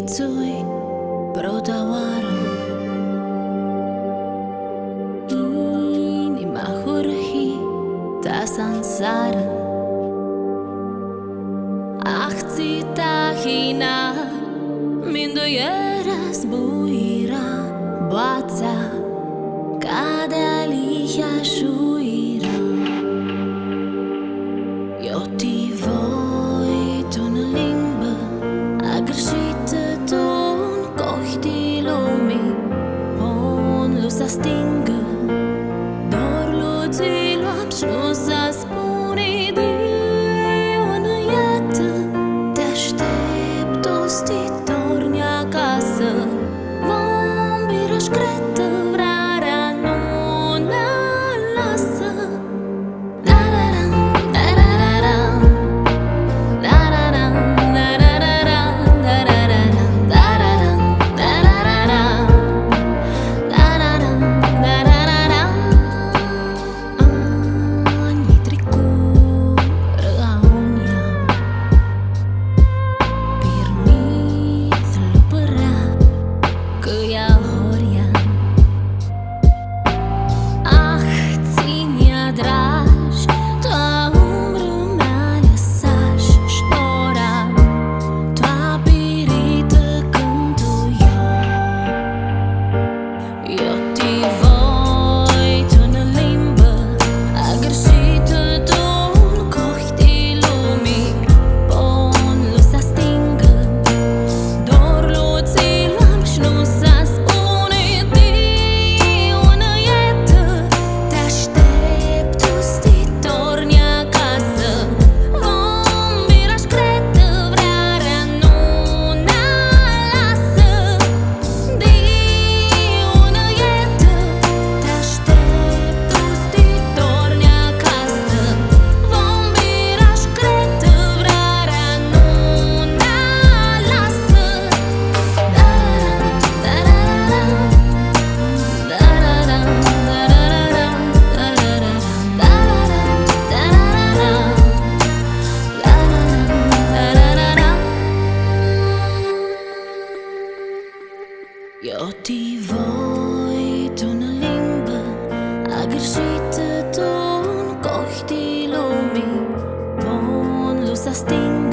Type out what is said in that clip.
vidzui, prota oarâ. Inima ahurhi, ansarâ. Tahina, minduierea, azbuira, Boatsea, dealihea, shuira. Eu te voi în limbâ, Agârshitâ, Cohi di Lumi, Ponlu să stingă, dorlu, tsi'lu și nu să spune de Ioan. Te aștept, torni acasă, Vombira și câ'i, vrarea nu ne lasă. Eu te voi în limbâ, Agârshitâ, Cohi di Lumi, Ponlu să stingă.